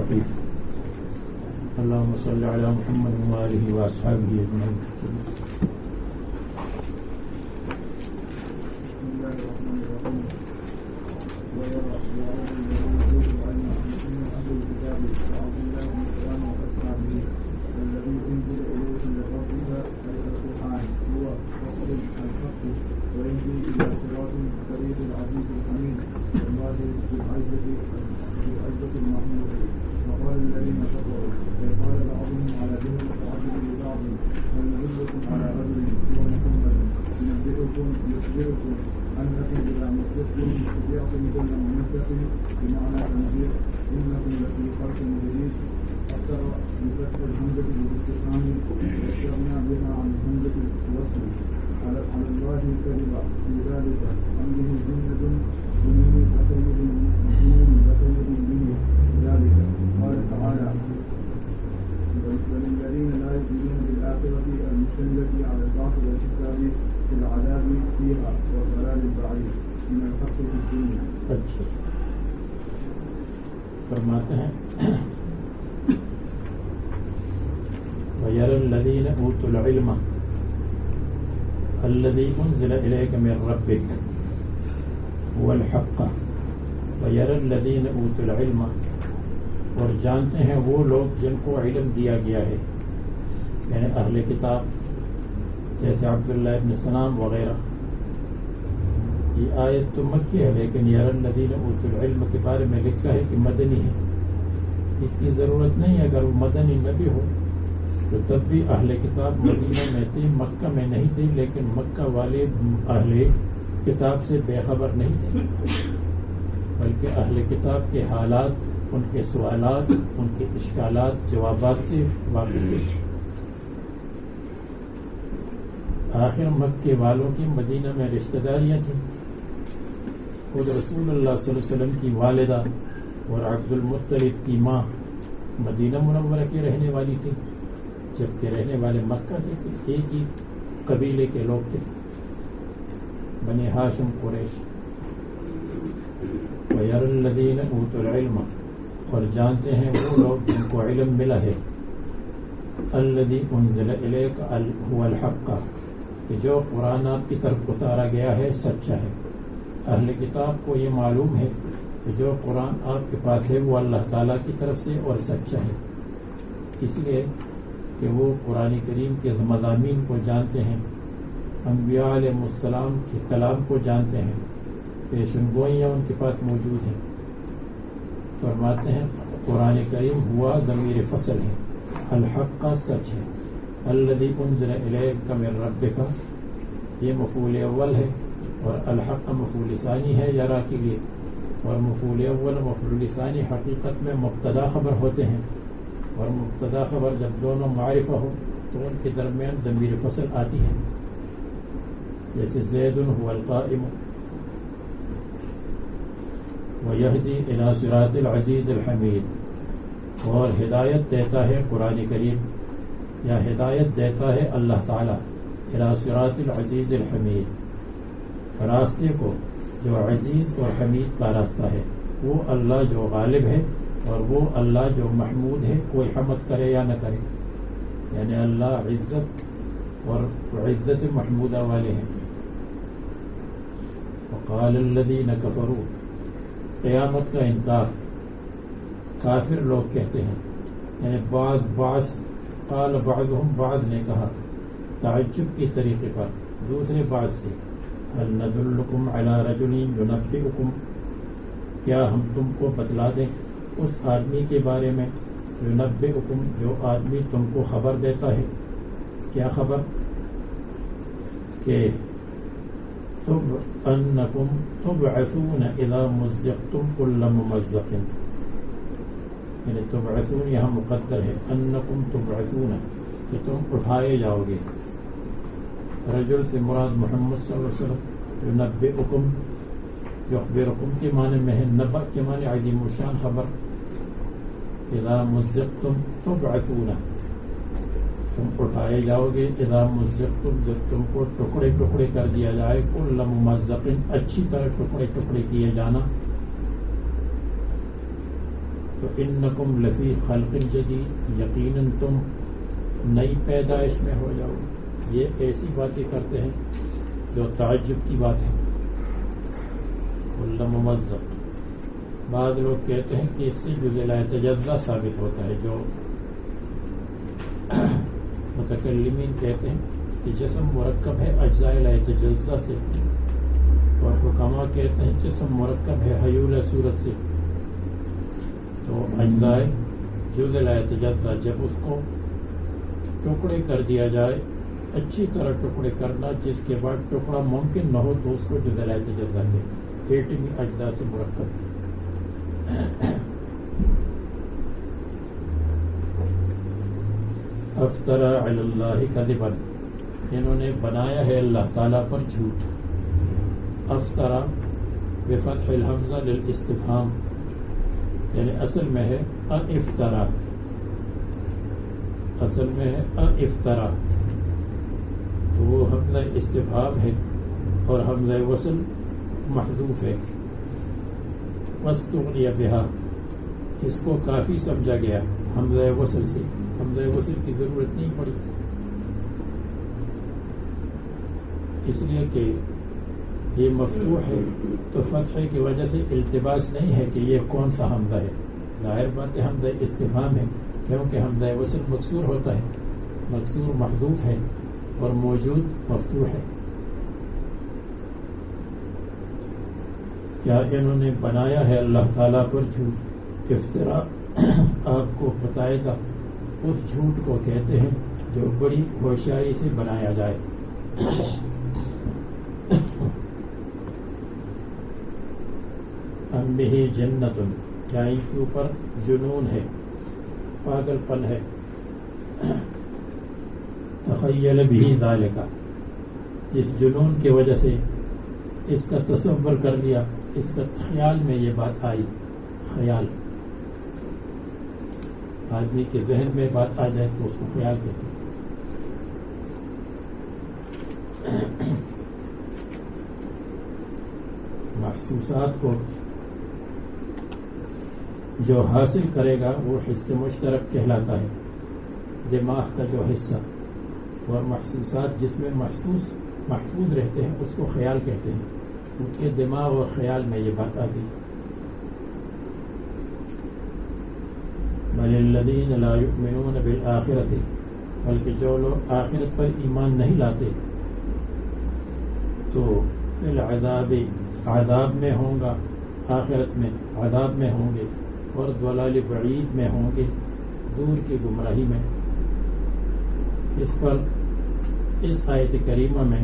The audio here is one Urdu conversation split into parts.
الرحيم اللهم صل على محمد وآله وأصحابه أجمعين. فرماتے ہیں وَيَرَى الَّذِينَ أُوتُوا الْعِلْمَ الَّذِي أُنزِلَ إِلَيْكَ مِنْ رَبِّكَ هُوَ الْحَقُّ وَيَرَى الَّذِينَ أُوتُوا الْعِلْمَ اور جانتے ہیں وہ لوگ جن کو علم دیا گیا ہے یعنی اہل کتاب جیسے عبداللہ ابن سلام وغیرہ. یہ آیت تو مکی ہے لیکن یَرَى الَّذِينَ أُوتُوا الْعِلْمَ کے بارے میں لکھا ہے کہ مدنی ہے. اس کی ضرورت نہیں ہے. اگر وہ مدنی نہ بھی ہو تو تب بھی اہل کتاب مدینہ میں تھے, مکہ میں نہیں تھے, لیکن مکہ والے اہل کتاب سے بے خبر نہیں تھے بلکہ اہل کتاب کے حالات, ان کے سوالات, ان کے اشکالات, جوابات سے واقف تھے. آخر مکے والوں کی مدینہ میں رشتہ داریاں تھیں. خود رسول اللہ صلی اللہ علیہ وسلم کی والدہ اور عبد المطلب کی ماں مدینہ منورہ کے رہنے والی تھی, جبکہ رہنے والے مکہ کے تھے. ایک ہی قبیلے کے لوگ تھے, بنی ہاشم قریش. وَيَرَى الَّذِينَ أُوتُوا الْعِلْمَ اور جانتے ہیں وہ لوگ جن کو علم ملا ہے الَّذِي أُنزِلَ إِلَيْكَ هُوَ الْحَقُّ کہ جو قرآن آپ کی طرف اتارا گیا ہے سچا ہے. اہل کتاب کو یہ معلوم ہے کہ جو قرآن آپ کے پاس ہے وہ اللہ تعالیٰ کی طرف سے اور سچا ہے, اس لیے کہ وہ قرآن کریم کے مضامین کو جانتے ہیں, انبیاء علیہ السلام کے کلام کو جانتے ہیں, پیشن گوئیاں ان کے پاس موجود ہیں. فرماتے ہیں قرآن کریم ہوا ضمیر فصل ہے, الحق کا سچ ہے, الذی انزل الیک من ربک یہ مفعول اول ہے اور الحق مفعول ثانی ہے یرا کے لیے. اور مفعول اول و مفعول ثانی حقیقت میں مبتدا خبر ہوتے ہیں, اور مبتدا خبر جب دونوں معرفہ ہو تو ان کے درمیان ضمیر فصل آتی ہے. جیسے زید هو القائم ویہدی الی صراط العزیز الحمید. اور ہدایت دیتا ہے قرآن کریم یا ہدایت دیتا ہے اللہ تعالیٰ الی صراط العزیز الحمید, راستے کو جو عزیز اور حمید کا راستہ ہے. وہ اللہ جو غالب ہے اور وہ اللہ جو محمود ہے, کوئی حمد کرے یا نہ کرے, یعنی اللہ عزت اور عزت محمودہ والے ہیں. وقال الذین کفروا قیامت کا انکار کافر لوگ کہتے ہیں, یعنی بعض قال بعضهم بعض نے کہا تعجب کی طریقے پر دوسرے بعض سے, هل ندلکم علی رجل ینبئکم کیا ہم تم کو بتلا دیں اس آدمی کے بارے میں ینبئکم جو آدمی تم کو خبر دیتا ہے. کیا خبر؟ کہ انکم تبعثون اذا مزقتم کل ممزق, یعنی تبعثون یہاں مقدر ہے, انکم تبعثون کہ تم اٹھائے جاؤ گے. رجل سے مراد محمد صلی اللہ علیہ وسلم. ینبئکم یخبرکم کے معنی میں ہے, نبأ کے معنی عظیم الشان خبر. اذا مزقتم تبعثون تم اٹھائے جاؤ گے, اذا مزقتم جب تم کو ٹکڑے ٹکڑے کر دیا جائے, کل ممزق اچھی طرح ٹکڑے ٹکڑے کیے جانا. تو انکم لفی خلق جدید، یقیناً تم نئی پیدائش میں ہو جاؤ. یہ ایسی باتیں کرتے ہیں جو تعجب کی بات ہے. کل ممزق، بعض لوگ کہتے ہیں کہ اس سے جزء لا یتجزا ثابت ہوتا ہے. جو متکلمین کہتے ہیں کہ جسم مرکب ہے اجزاء لا یتجزا سے، اور حکما کہتے ہیں جسم مرکب ہے حیول صورت سے. تو اجزاء جزء لا یتجزا، جب اس کو ٹکڑے کر دیا جائے، اچھی طرح ٹکڑے کرنا جس کے بعد ٹکڑا ممکن نہ ہو، تو اس کو جزء لا یتجزا کہتے ہیں. ایٹمی اجزاء سے مرکب. افترا علی اللہ کذبا، انہوں نے بنایا ہے اللہ تعالیٰ پر جھوٹ. افترا بفتح الحمزہ للاستفہام، یعنی اصل میں ہے افترا، اصل میں ہے افترا. تو وہ حمزہ استفہام ہے اور حمزہ وصل محذوف ہے. واستغنی بہا، اس کو کافی سمجھا گیا حمزہ وصل سے، حمزہ وصل کی ضرورت نہیں پڑی، اس لیے کہ یہ مفتوح ہے تو فتحے کی وجہ سے التباس نہیں ہے کہ یہ کون سا حمزہ ہے. ظاہر بات ہے حمزہ استفہام ہے، کیونکہ حمزہ وصل مکسور ہوتا ہے، مکسور محذوف ہے اور موجود مفتوح ہے. کیا انہوں نے بنایا ہے اللہ تعالیٰ پر جھوٹ؟ افترا آپ کو بتائے گا اس جھوٹ کو کہتے ہیں جو بڑی ہوشیاری سے بنایا جائے. ام بہ جنت، کیا ان کے اوپر جنون ہے، پاگل پن ہے. تخیل بہ ذالک، جس جنون کی وجہ سے اس کا تصور کر لیا، اس کا خیال میں یہ بات آئی. خیال، آدمی کے ذہن میں بات آ جائے تو اس کو خیال کہتے ہیں. محسوسات کو جو حاصل کرے گا وہ حصہ مشترک کہلاتا ہے، دماغ کا جو حصہ. اور محسوسات جس میں محفوظ رہتے ہیں اس کو خیال کہتے ہیں، کیونکہ دماغ اور خیال میں یہ بات آ گئی. بل الذین لا یؤمنون بالآخرۃ، بلکہ جو لوگ آخرت پر ایمان نہیں لاتے تو فی العذاب، عذاب میں ہوں گا، آخرت میں عذاب میں ہوں گے، اور ضلال بعید میں ہوں گے، دور کی گمراہی میں. اس پر اس آیت کریمہ میں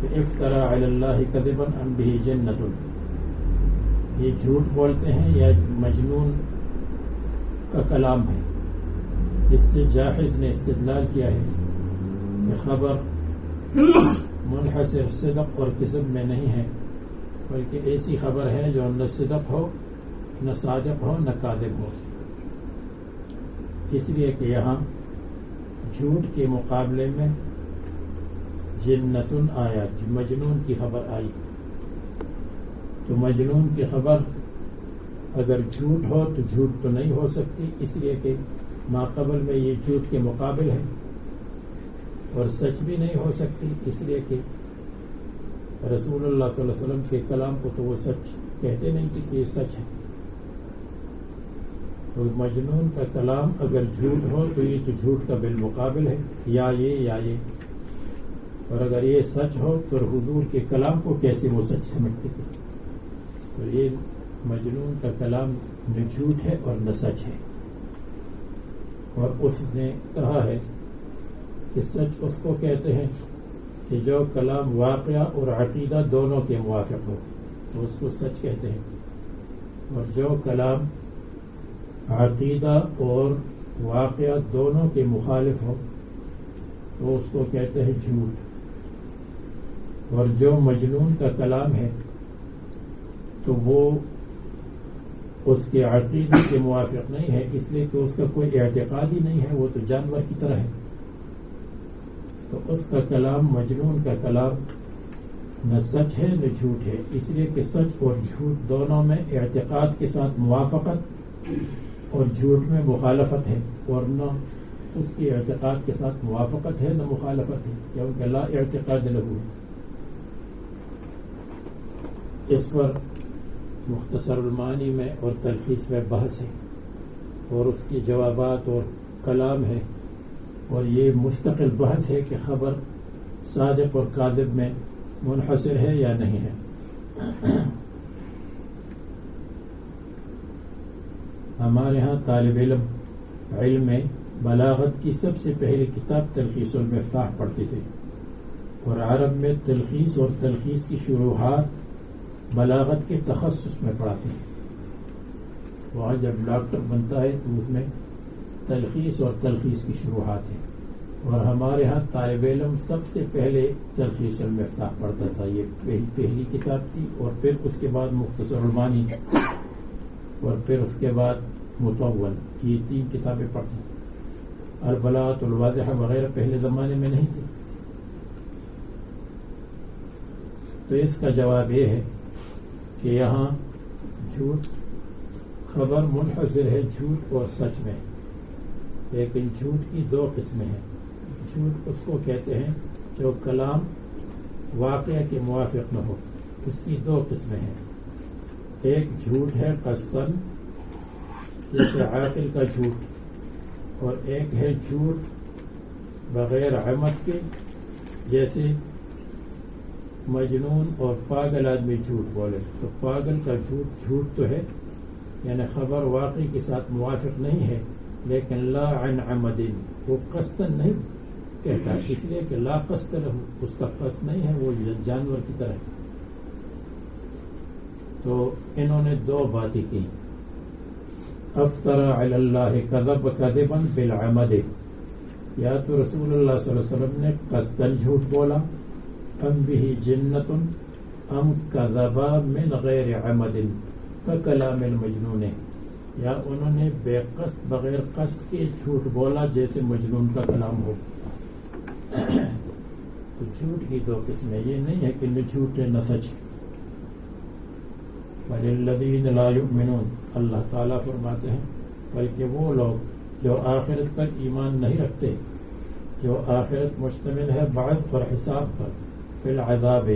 کہ افترا علی اللہ کذبا ام بہ جنت، یہ جھوٹ بولتے ہیں یا مجنون کا کلام ہے. اس سے جاحظ نے استدلال کیا ہے کہ خبر منحصر صدق اور کذب میں نہیں ہے، بلکہ ایسی خبر ہے جو نہ صدق ہو، نہ صادق ہو، نہ کاذب ہو. اس لیے کہ یہاں جھوٹ کے مقابلے میں جنتن آیا، مجنون کی خبر آئی. تو مجنون کی خبر اگر جھوٹ ہو تو جھوٹ تو نہیں ہو سکتی، اس لیے کہ ماقبل میں یہ جھوٹ کے مقابل ہے، اور سچ بھی نہیں ہو سکتی، اس لیے کہ رسول اللہ صلی اللہ علیہ وسلم کے کلام کو تو وہ سچ کہتے نہیں تھے کہ یہ سچ ہے. تو مجنون کا کلام اگر جھوٹ ہو تو یہ تو جھوٹ کا بالمقابل ہے، یا یہ. اور اگر یہ سچ ہو تو حضور کے کلام کو کیسے وہ سچ سمجھتے تھے؟ تو یہ مجنون کا کلام نہ جھوٹ ہے اور نہ سچ ہے. اور اس نے کہا ہے کہ سچ اس کو کہتے ہیں کہ جو کلام واقعہ اور عقیدہ دونوں کے موافق ہو تو اس کو سچ کہتے ہیں، اور جو کلام عقیدہ اور واقعہ دونوں کے مخالف ہو تو اس کو کہتے ہیں جھوٹ. اور جو مجنون کا کلام ہے تو وہ اس کے عقیدے کے موافق نہیں ہے، اس لیے کہ اس کا کوئی اعتقاد ہی نہیں ہے، وہ تو جانور کی طرح ہے. تو اس کا کلام، مجنون کا کلام نہ سچ ہے نہ جھوٹ ہے، اس لیے کہ سچ اور جھوٹ دونوں میں اعتقاد کے ساتھ موافقت اور جھوٹ میں مخالفت ہے، اور نہ اس کی اعتقاد کے ساتھ موافقت ہے نہ مخالفت ہے، کیونکہ لا اعتقاد لہو ہے۔ اس پر مختصر المعانی میں اور تلخیص میں بحث ہے، اور اس کی جوابات اور کلام ہے، اور یہ مستقل بحث ہے کہ خبر صادق اور کاذب میں منحصر ہے یا نہیں ہے۔ ہمارے ہاں طالب علم میں بلاغت کی سب سے پہلی کتاب تلخیص المفتاح پڑھتے تھے، اور عرب میں تلخیص اور تلخیص کی شروحات بلاغت کے تخصص میں پڑھاتے ہیں۔ وہاں جب ڈاکٹر بنتا ہے تو اس میں تلخیص اور تلخیص کی شروحات ہیں، اور ہمارے ہاں طالب علم سب سے پہلے تلخیص المفتاح پڑھتا تھا، یہ پہلی کتاب تھی، اور پھر اس کے بعد مختصر المعانی، اور پھر اس کے بعد مطول، یہ 3 کتابیں پڑھتی۔ البلاغۃ الواضحہ وغیرہ پہلے زمانے میں نہیں تھی۔ تو اس کا جواب یہ ہے کہ یہاں جھوٹ خبر منحصر ہے جھوٹ اور سچ میں، لیکن جھوٹ کی 2 قسمیں ہیں۔ جھوٹ اس کو کہتے ہیں جو کلام واقعہ کے موافق نہ ہو، اس کی 2 قسمیں ہیں۔ ایک جھوٹ ہے قصداً، جیسے عاقل کا جھوٹ، اور ایک ہے جھوٹ بغیر عمد کے، جیسے مجنون اور پاگل آدمی جھوٹ بولے تو پاگل کا جھوٹ جھوٹ تو ہے، یعنی خبر واقعی کے ساتھ موافق نہیں ہے، لیکن لا عن عمد، وہ قصداً نہیں کہتا، اس لیے کہ لا قصد لہو، اس کا قصد نہیں ہے، وہ جانور کی طرح۔ تو انہوں نے 2 باتیں کی، افطر علی اللہ کذب کذبا بالعمد، یا تو رسول اللہ صلی اللہ علیہ وسلم نے قصداً جھوٹ بولا، ام به جنت ام کذبا من غیر عمد ککلام المجنون، یا انہوں نے بے قصد بغیر قصد کے جھوٹ بولا جیسے مجنون کا کلام ہو۔ تو جھوٹ کی 2 قسمیں، یہ نہیں ہے کہ نہ جھوٹ ہے نہ سچ۔ وَلِلَّذِينَ لَا يُؤْمِنُونَ، اللہ تعالیٰ فرماتے ہیں بلکہ وہ لوگ جو آخرت پر ایمان نہیں رکھتے، جو آخرت مشتمل ہے بعث اور حساب پر، فی العذاب،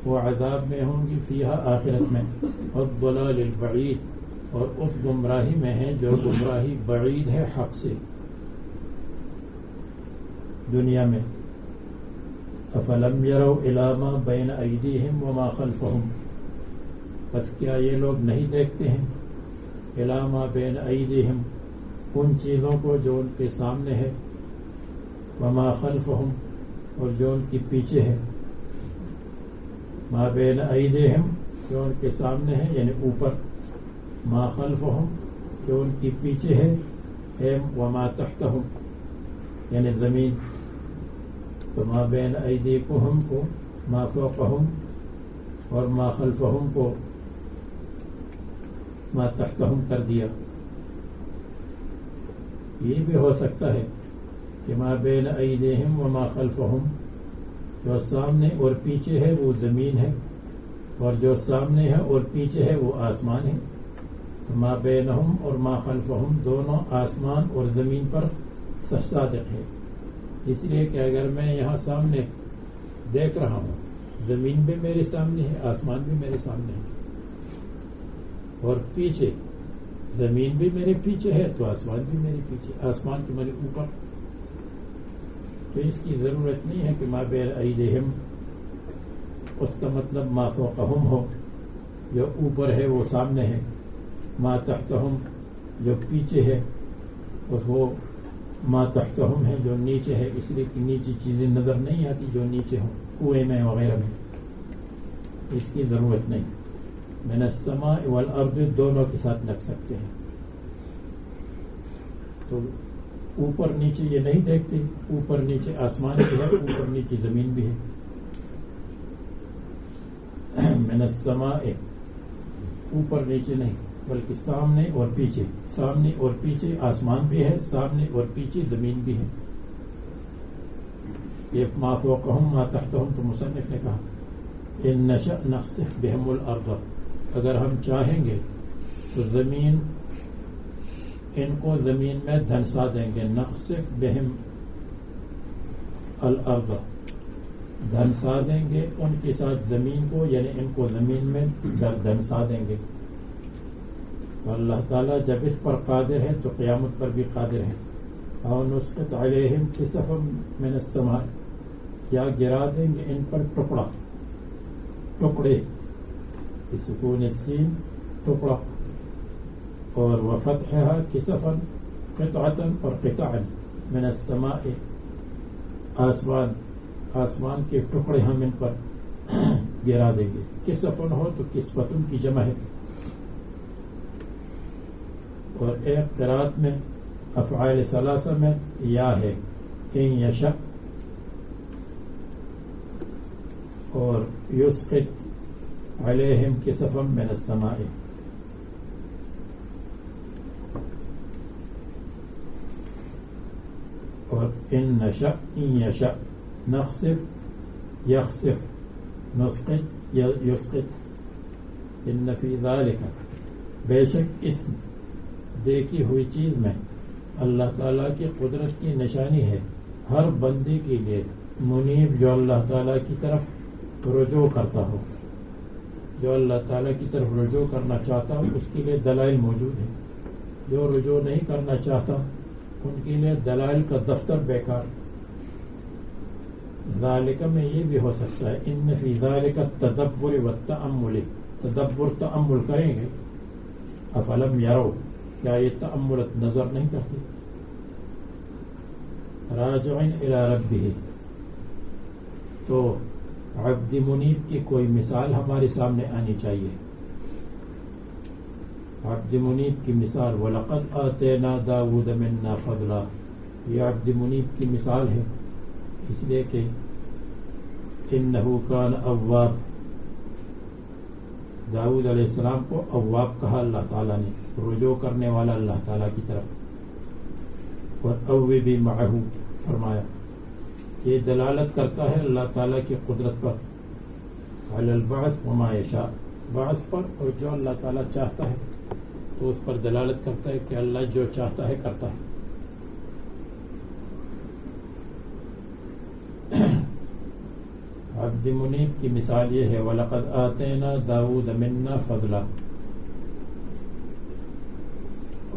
وہ عذاب میں ہوں گی، فیہا آخرت میں، والضلال البعید، اور اس گمراہی میں ہیں جو گمراہی بعید ہے حق سے دنیا میں۔ افلم یروا الی ما بین ایدیہم وما خلفہم، بس کیا یہ لوگ نہیں دیکھتے ہیں الی ما بین ایدیہم، ان چیزوں کو جو ان کے سامنے ہے، وما خلفہم، اور جو ان کی پیچھے ہے، ما بین ایدیہم جو ان کے سامنے ہے یعنی اوپر، ما خلفہم جو ان کی پیچھے ہے، وما تحتہم یعنی زمین۔ تو ما بین ایدیکہم کو ما فوقہم، اور ما خلفہم کو ما تحتہم کر دیا۔ یہ بھی ہو سکتا ہے کہ ما بین ایدیہم وما خلفہم، جو سامنے اور پیچھے ہے وہ زمین ہے، اور جو سامنے ہے اور پیچھے ہے وہ آسمان ہے۔ تو ما بینہم اور ما خلفہم دونوں آسمان اور زمین پر صادق ہے، اس لیے کہ اگر میں یہاں سامنے دیکھ رہا ہوں، زمین بھی میرے سامنے ہے، آسمان بھی میرے سامنے ہے، اور پیچھے زمین بھی میرے پیچھے ہے تو آسمان بھی میرے پیچھے، آسمان کے میرے اوپر، تو اس کی ضرورت نہیں ہے کہ ما بین ایدیہم اس کا مطلب ما فوقہم ہو، جو اوپر ہے وہ سامنے ہے، ما تحتہم جو پیچھے ہے وہ ما تحتہم ہے جو نیچے ہے، اس لیے کہ نیچے چیزیں نظر نہیں آتی جو نیچے ہوں، کنویں میں وغیرہ میں، اس کی ضرورت نہیں۔ من السماء والارض دونوں کے ساتھ لگ سکتے ہیں، تو اوپر نیچے یہ نہیں دیکھتے، اوپر نیچے آسمان بھی ہے، اوپر نیچے زمین بھی ہے۔ من السماء اوپر نیچے نہیں بلکہ سامنے اور پیچھے، سامنے اور پیچھے آسمان بھی ہے، سامنے اور پیچھے زمین بھی ہے۔ یہ ما فوقہم ما تحتہم، تو مصنف نے کہا ان نشأ نخسف بہم الارض، اگر ہم چاہیں گے تو زمین ان کو زمین میں دھنسا دیں گے. نخسف بہم الارض، دھنسا دیں گے ان کے ساتھ زمین کو، یعنی ان کو زمین میں دھنسا دیں گے. تو اللہ تعالیٰ جب اس پر قادر ہے تو قیامت پر بھی قادر ہے. اور نسقط علیہم کسفا من السماء، یا گرا دیں گے ان پر ٹکڑے بسکون السین، ٹکڑا، اور وفتحها کسفا قطعة اور قطعا من السماء، آسمان کے ٹکڑے ہم ان پر گرا دیں گے. کسفن ہو تو کسفتن کی جمع ہے. اور ایک قرات میں افعال ثلاثہ میں یا ہے ان یشاء، اور یسقط علیہم کسفا من السماء. اور ان نشاء ان یشاء، نخسف یخسف، نسقط یسقط. ان فی ذالک، بے شک اس دیکھی ہوئی چیز میں اللہ تعالیٰ کی قدرت کی نشانی ہے ہر بندے کے لیے منیب، جو اللہ تعالیٰ کی طرف رجوع کرتا ہو. جو اللہ تعالیٰ کی طرف رجوع کرنا چاہتا ہو اس کے لیے دلائل موجود ہیں. جو رجوع نہیں کرنا چاہتا ان کے لیے دلائل کا دفتر بیکار. ذالک میں یہ بھی ہو سکتا ہے ان فی ذالک التدبر والتأمل، تدبر تأمل کریں گے. افلم یرو، کیا یہ تأملت نظر نہیں کرتے. راجعین الی ربہ، تو عبد منیب کی کوئی مثال ہمارے سامنے آنی چاہیے. عبد منیب کی مثال وَلَقَدْ آتَيْنَا دَاوُودَ مِنَّا فَضْلًا، یہ عبد منیب کی مثال ہے، اس لیے کہ إِنَّهُ كَانَ أَوَّابٌ، داؤد علیہ السلام کو اواب کہا اللہ تعالیٰ نے، رجوع کرنے والا اللہ تعالیٰ کی طرف. اور اوبی معہ فرمایا، یہ دلالت کرتا ہے اللہ تعالیٰ کی قدرت پر، علی البعث وما یشاء، بعث پر، اور جو اللہ تعالیٰ چاہتا ہے تو اس پر دلالت کرتا ہے کہ اللہ جو چاہتا ہے کرتا ہے. عبد منیب کی مثال یہ ہے وَلَقَدْ آتَيْنَا دَاوُودَ مِنَّا فَضْلًا،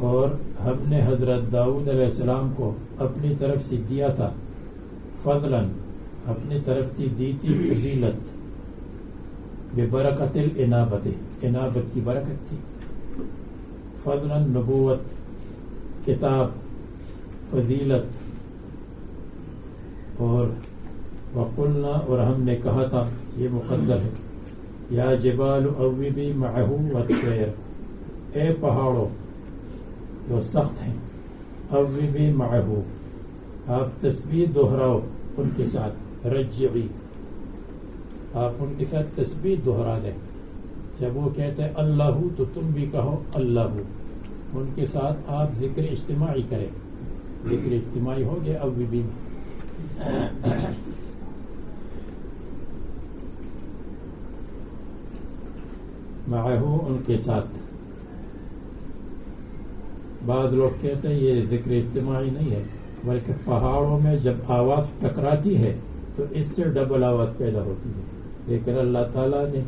اور ہم نے حضرت داؤد علیہ السلام کو اپنی طرف سے دیا تھا، فضلاً اپنی طرف سے دی تھی فضیلت، ببرکت الانابت، انابت کی برکت تھی. فضلاً نبوت، کتاب، فضیلت. اور وقلنا، اور ہم نے کہا تھا، یہ مقدر ہے، یا جبال اوبی معہ والطیر، اے پہاڑوں جو سخت ہیں، اوبی معہ، آپ تسبیح دہراؤ ان کے ساتھ، رجعی، آپ ان کے ساتھ تسبیح دہرا دیں. جب وہ کہتے ہیں اللہ تو تم بھی کہو اللہ، ان کے ساتھ آپ ذکر اجتماعی کریں. ذکر اجتماعی ہو گیا اوبی. معہ ان کے ساتھ. بعض لوگ کہتے ہیں یہ ذکر اجتماعی نہیں ہے، بلکہ پہاڑوں میں جب آواز ٹکراتی ہے تو اس سے ڈبل آواز پیدا ہوتی ہے. لیکن اللہ تعالیٰ نے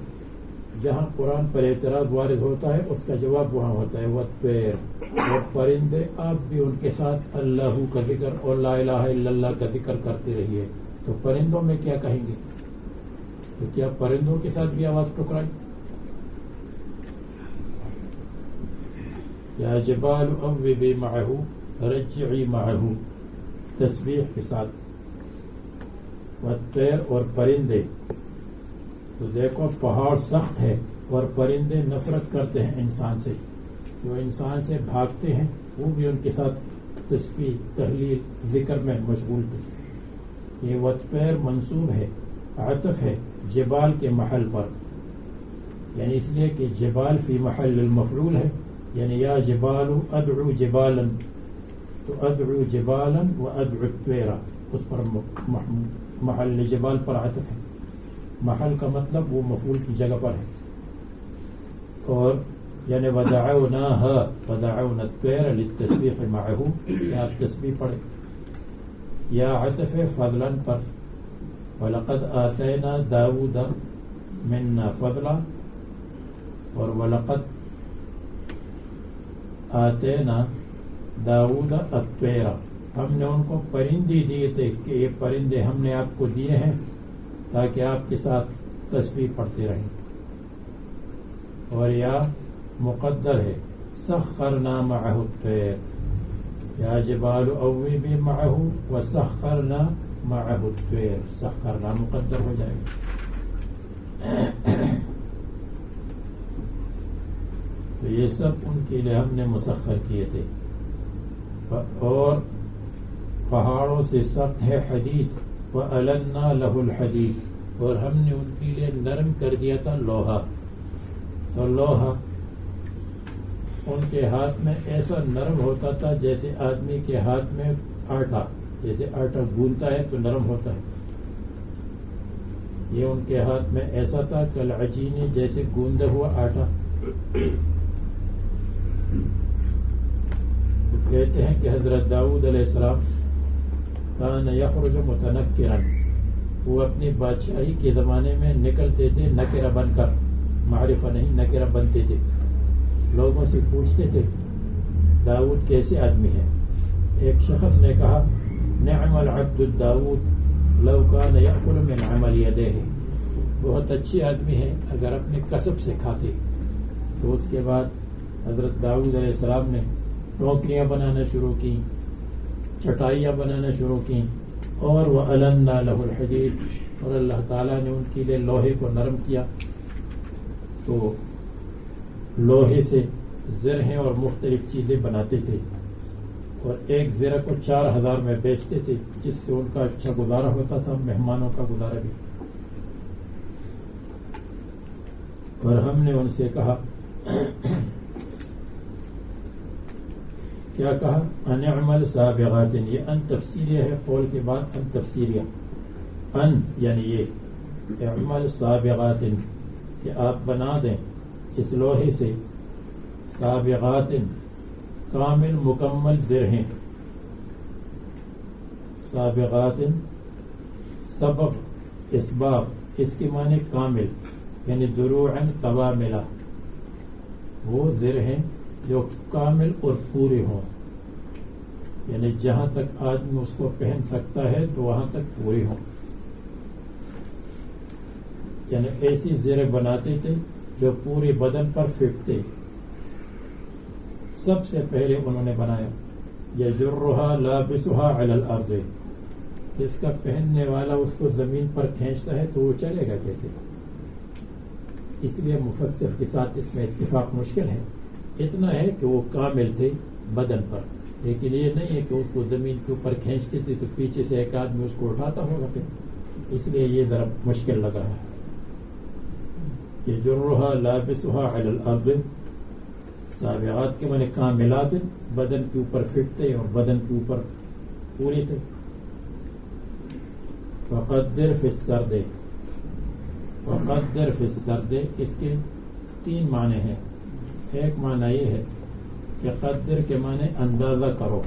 جہاں قرآن پر اعتراض وارد ہوتا ہے اس کا جواب وہاں ہوتا ہے. والطیر، اور پرندے آپ بھی ان کے ساتھ اللہ کا ذکر اور لا الہ الا اللہ کا ذکر کرتے رہیے. تو پرندوں میں کیا کہیں گے؟ تو کیا پرندوں کے ساتھ بھی آواز ٹکرائی؟ یا جبال اوبی معہ رجعی معہ، تسبیح کے ساتھ. والطیر، اور پرندے. تو دیکھو پہاڑ سخت ہے اور پرندے نفرت کرتے ہیں انسان سے، جو انسان سے بھاگتے ہیں وہ بھی ان کے ساتھ تسبیح، تحلیل، ذکر میں مشغول تھے. یہ والطیر منصوب ہے، عطف ہے جبال کے محل پر، یعنی اس لیے کہ جبال فی محل المفعول ہے، یعنی یا جبال ادعو جبالا، تو ادعو جبالا و ادعو الطیر، اس پر محل جبال پر عطف ہے. محل کا مطلب وہ مفعول کی جگہ پر ہے. اور یعنی ودعونا الطير للتسبيح معه یا آپ تسبیح پڑھیں یا عطف فضلا پر وَلَقَدْ آتَيْنَا دَاوُودَ مِنَّا فَضْلًا اور وَلَقَدْ آتَيْنَا دَاوُودَ الطَّيْرَ ہم نے ان کو پرندے دیے تھے کہ یہ پرندے ہم نے آپ کو دیے ہیں تاکہ آپ کے ساتھ تسبیح پڑھتے رہیں اور یا مقدر ہے سخرنا معه الطير یا جبال اوبی معه وسخرنا معه الطير سخرنا مقدر ہو جائے گا تو یہ سب ان کے لیے ہم نے مسخر کیے تھے اور پہاڑوں سے سخت ہے حدید وَأَلَنَّا لَهُ الْحَدِيدِ اور ہم نے ان کے لیے نرم کر دیا تھا لوہا تو لوہا ان کے ہاتھ میں ایسا نرم ہوتا تھا جیسے آدمی کے ہاتھ میں آٹا جیسے آٹا گوندتا ہے تو نرم ہوتا ہے یہ ان کے ہاتھ میں ایسا تھا کالعجین جیسے گوندا ہوا آٹا کہتے ہیں کہ حضرت داؤد علیہ السلام کان یخرج متنکرا وہ اپنی بادشاہی کے زمانے میں نکلتے تھے نکرہ بن کر معرفہ نہیں نکرہ بنتے تھے لوگوں سے پوچھتے تھے داؤد کیسے آدمی ہے ایک شخص نے کہا نعم العبد داؤد لو کان یأکل من عمل یدیہ بہت اچھی آدمی ہے اگر اپنے کسب سے کھاتے تو اس کے بعد حضرت داؤد علیہ السلام نے ٹوکریاں بنانا شروع کی چٹائیاں بنانا شروع کی اور وَأَلَنَّا لَهُ الْحَدِيدِ اور اللہ تعالیٰ نے ان کے لیے لوہے کو نرم کیا تو لوہے سے زرہیں اور مختلف چیزیں بناتے تھے اور ایک زرہ کو 4000 میں بیچتے تھے جس سے ان کا اچھا گزارا ہوتا تھا مہمانوں کا گزارا بھی اور ہم نے ان سے کہا کیا کہا ان اعمل سابغات یہ ان تفسیریہ ہے قول کے بعد ان تفسیریہ ان یعنی یہ اعمل سابغات کہ آپ بنا دیں اس لوہے سے سابغات کامل مکمل زرہیں سابغات سبب اسباب اس کے معنی کامل یعنی دروعا کواملہ وہ زرہیں جو کامل اور پورے ہوں یعنی جہاں تک آدمی اس کو پہن سکتا ہے تو وہاں تک پورے ہوں یعنی ایسی زریں بناتے تھے جو پورے بدن پر فٹ تھے سب سے پہلے انہوں نے بنایا یجرھا لابسھا علی الارض جس کا پہننے والا اس کو زمین پر کھینچتا ہے تو وہ چلے گا کیسے اس لیے مفسر کے ساتھ اس میں اتفاق مشکل ہے اتنا ہے کہ وہ کامل تھے بدن پر لیکن یہ نہیں ہے کہ اس کو زمین کے اوپر کھینچتے تھے تو پیچھے سے ایک آدمی اس کو اٹھاتا ہوگا پھر اس لیے یہ ذرا مشکل لگ رہا ہے یجرھا لابسھا علی الارض سابغات کے معنی کاملات بدن کے اوپر فٹ تھے اور بدن کے اوپر پورے تھے وقدر فی السرد وقدر فی السرد اس کے 3 معنی ہیں ایک معنی یہ ہے کہ قدر کے معنی اندازہ کرو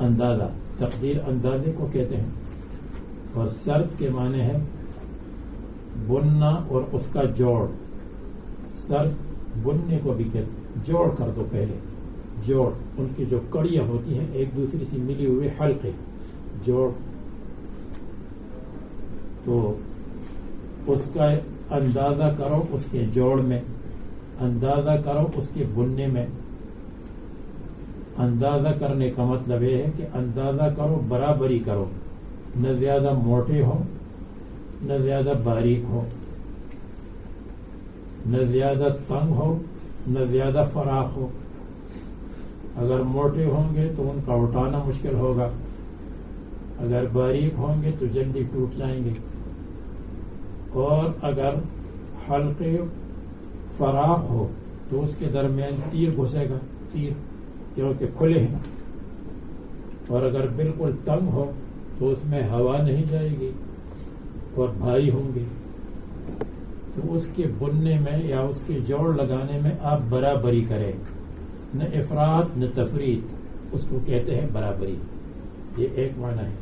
اندازہ تقدیر اندازے کو کہتے ہیں اور سرد کے معنی ہے بننا اور اس کا جوڑ سرد بننے کو بھی کہتے جوڑ کر دو پہلے جوڑ ان کی جو کڑیاں ہوتی ہیں ایک دوسری سے ملی ہوئے حلقے جوڑ تو اس کا اندازہ کرو اس کے جوڑ میں اندازہ کرو اس کے بننے میں اندازہ کرنے کا مطلب یہ ہے کہ اندازہ کرو برابری کرو نہ زیادہ موٹے ہو نہ زیادہ باریک ہو نہ زیادہ تنگ ہو نہ زیادہ فراخ ہو اگر موٹے ہوں گے تو ان کا اٹھانا مشکل ہوگا اگر باریک ہوں گے تو جلدی ٹوٹ جائیں گے اور اگر حلقے فراخ ہو تو اس کے درمیان تیر گھسے گا تیر کیونکہ کھلے ہیں اور اگر بالکل تنگ ہو تو اس میں ہوا نہیں جائے گی اور بھاری ہوں گے تو اس کے بننے میں یا اس کے جوڑ لگانے میں آپ برابری کریں، نہ افراط نہ تفریط، اس کو کہتے ہیں برابری. یہ ایک معنی ہے،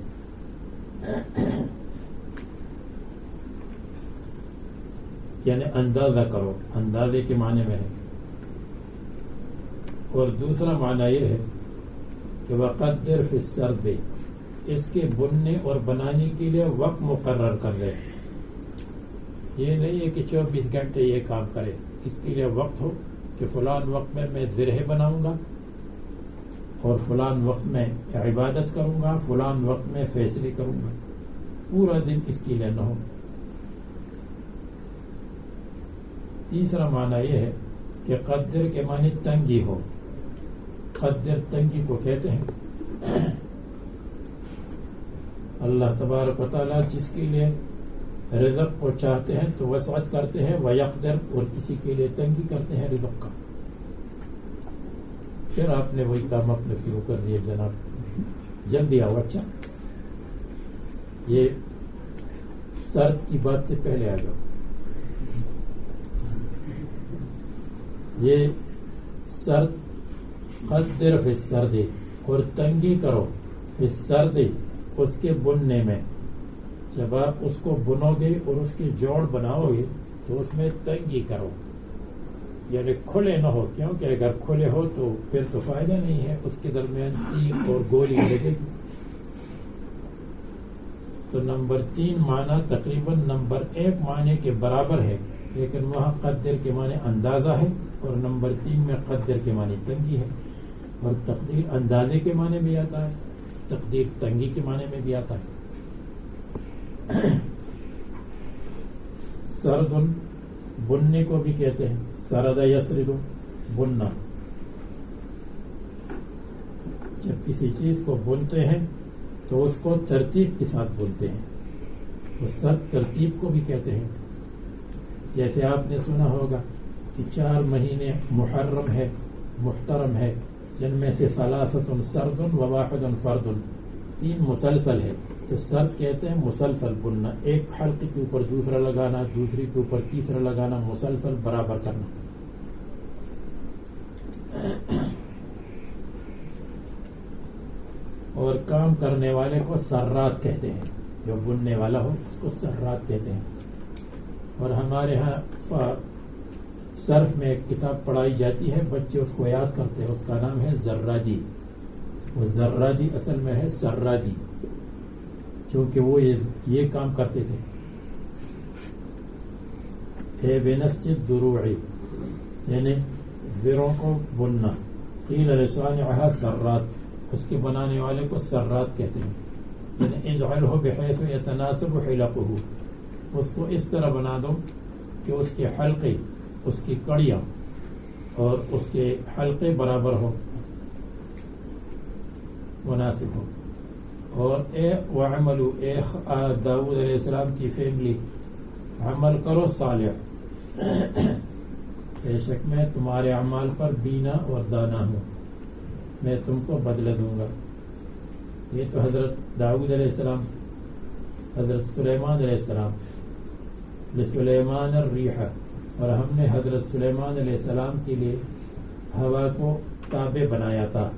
یعنی اندازہ کرو، اندازے کے معنی میں ہے. اور دوسرا معنی یہ ہے کہ وقدر فی السرد، اس کے بننے اور بنانے کے لیے وقت مقرر کر دے. یہ نہیں ہے کہ 24 گھنٹے یہ کام کرے، اس کے لیے وقت ہو کہ فلان وقت میں زرہ بناؤں گا اور فلان وقت میں عبادت کروں گا، فلان وقت میں فیصلے کروں گا. پورا دن اس کے لیے نہ ہو. تیسرا معنی یہ ہے کہ قدر کے معنی تنگی ہو. قدر تنگی کو کہتے ہیں. اللہ تبارک و تعالیٰ جس کے لیے رزق کو چاہتے ہیں تو وسعت کرتے ہیں، ویقدر، اور کسی کے لیے تنگی کرتے ہیں رزق کا. پھر آپ نے وہی کام اپنے شروع کر دیے جناب. جلدی آؤ. اچھا، یہ سرد کی بات سے پہلے آ جاؤ. یہ سرد، قدر فی السرد، اور تنگی کرو فی السرد، اس کے بننے میں. جب آپ اس کو بنو گے اور اس کے جوڑ بناؤ گے تو اس میں تنگی کرو، یعنی کھلے نہ ہو، کیونکہ اگر کھلے ہو تو پھر تو فائدہ نہیں ہے، اس کے درمیان تیغ اور گولی لگے گی. تو نمبر 3 معنی تقریباً نمبر 1 معنی کے برابر ہے، لیکن وہاں قدر کے معنی اندازہ ہے اور نمبر 3 میں قدر کے معنی تنگی ہے. اور تقدیر اندازے کے معنی بھی آتا ہے، تقدیر تنگی کے معنی میں بھی آتا ہے. سرد بننے کو بھی کہتے ہیں، سرد یسرد، بننا. جب کسی چیز کو بنتے ہیں تو اس کو ترتیب کے ساتھ بنتے ہیں، تو سرد ترتیب کو بھی کہتے ہیں. جیسے آپ نے سنا ہوگا کہ 4 مہینے محرم ہے، محترم ہے، جن میں سے 3 سرد و 1 فرد، 3 مسلسل ہے. تو سرد کہتے ہیں مسلسل بننا، ایک حلقے کے اوپر دوسرا لگانا، دوسری کے اوپر تیسرا لگانا، مسلسل برابر کرنا. اور کام کرنے والے کو سرات کہتے ہیں، جو بننے والا ہو اس کو سرات کہتے ہیں. اور ہمارے ہاں صرف میں ایک کتاب پڑھائی جاتی ہے، بچے اس کو یاد کرتے ہیں، اس کا نام ہے زراجی. وہ زراجی اصل میں ہے سراجی، کیونکہ وہ یہ کام کرتے تھے. اے بنسج دروعی، یعنی زروں کو بننا. قیل لصانعها سرات، اس کے بنانے والے کو سرات کہتے ہیں. یعنی اجعلہ بحیث یتناسب حلقہ، اس کو اس طرح بنا دو کہ اس کے حلقے، اس کی کڑیاں اور اس کے حلقے برابر ہو، مناسب ہو. اور وعملوا، داؤد علیہ السلام کی فیملی، عمل کرو صالح، بے شک میں تمہارے اعمال پر بینا اور دانا ہوں، میں تم کو بدلہ دوں گا. یہ تو حضرت داؤد علیہ السلام، حضرت سلیمان علیہ السلام، لسلیمان الریح، اور ہم نے حضرت سلیمان علیہ السلام کے لیے ہوا کو تابع بنایا تھا.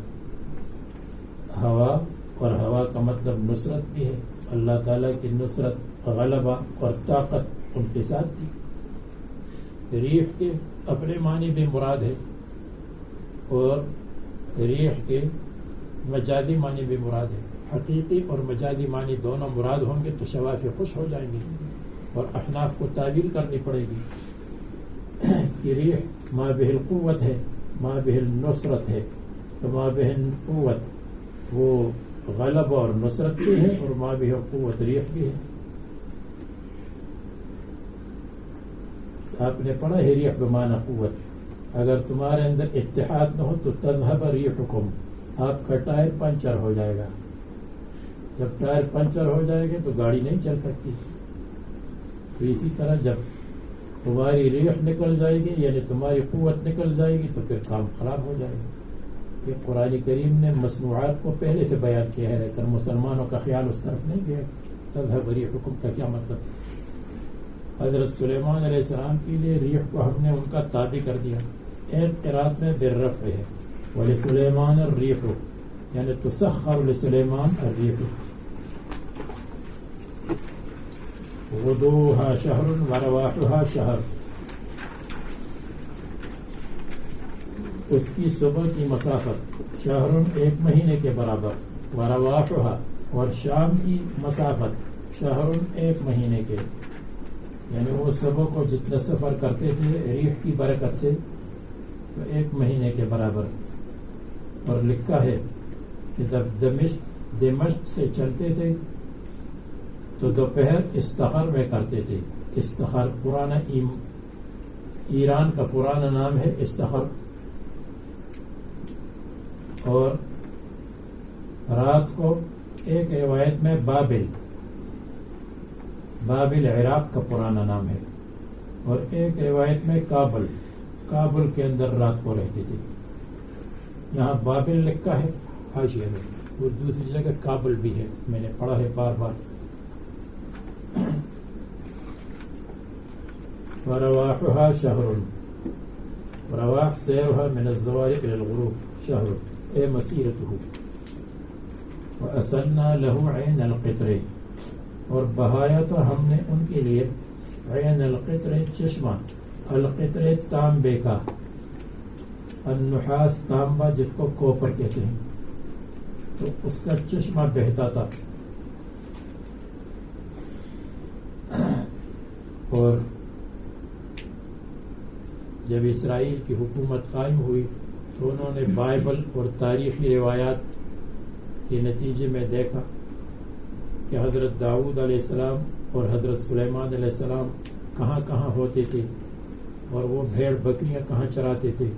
ہوا، اور ہوا کا مطلب نصرت بھی ہے. اللہ تعالیٰ کی نصرت، غلبہ اور طاقت ان کے ساتھ تھی. ریح کے اپنے معنی بھی مراد ہے اور ریح کے مجازی معنی بھی مراد ہے. حقیقی اور مجازی معنی دونوں مراد ہوں گے تو شواف خوش ہو جائیں گے اور احناف کو تعویل کرنی پڑے گی کہ ریح ما بہ القوت ہے، ما بہ النصرت ہے. تو ما بہ القوت وہ غلبہ اور نصرت بھی ہے، اور ما بہ القوت ریح بھی ہے. آپ نے پڑھا ہے ریح بمعنی قوت. اگر تمہارے اندر اتحاد نہ ہو تو تذهب ریحکم، آپ کا ٹائر پنچر ہو جائے گا. جب ٹائر پنچر ہو جائے گا تو گاڑی نہیں چل سکتی. تو اسی طرح جب تمہاری ریح نکل جائے گی، یعنی تمہاری قوت نکل جائے گی، تو پھر کام خراب ہو جائے گا. یہ قرآن کریم نے مصنوعات کو پہلے سے بیان کیا ہے، لیکن مسلمانوں کا خیال اس طرف نہیں گیا. تذهب ریحکم کا کیا مطلب؟ حضرت سلیمان علیہ السلام کے لیے ریح کو ہم نے ان کا تابع کر دیا. ایک قرات میں بالرفع ہے وَلِسُلَيْمَانَ الرِّيحُ یعنی تسخر لسلیمان الریح غدوها شهر ورواحها شهر. اس کی صبح کی مسافت شہر ایک مہینے کے برابر، ورواحها اور شام کی مسافت شہر ایک مہینے کے، یعنی وہ صبح کو جتنا سفر کرتے تھے ریح کی برکت سے تو ایک مہینے کے برابر. اور لکھا ہے کہ جب دمشق سے چلتے تھے تو دوپہر استخر میں کرتے تھے. استخر پرانا ایران کا پرانا نام ہے استخر. اور رات کو ایک روایت میں بابل عراق کا پرانا نام ہے، اور ایک روایت میں کابل کے اندر رات کو رہتے تھے. یہاں بابل لکھا ہے حاشیے میں، اور دوسری جگہ کابل بھی ہے، میں نے پڑھا ہے بار بار. ورواحها شهر رواح سيرها من الزوال إلى الغروب شهر أي مسيرته. وأسلنا له عين القطر اور بہایا تو ہم نے ان کے لیے عین القطر چشمہ، القطر تانبے کا، النحاس تانبا جس کو کوپر کہتے ہیں، تو اس کا چشمہ بہتا تھا. اور جب اسرائیل کی حکومت قائم ہوئی تو انہوں نے بائبل اور تاریخی روایات کے نتیجے میں دیکھا کہ حضرت داؤد علیہ السلام اور حضرت سلیمان علیہ السلام کہاں کہاں ہوتے تھے اور وہ بھیڑ بکریاں کہاں چراتے تھے.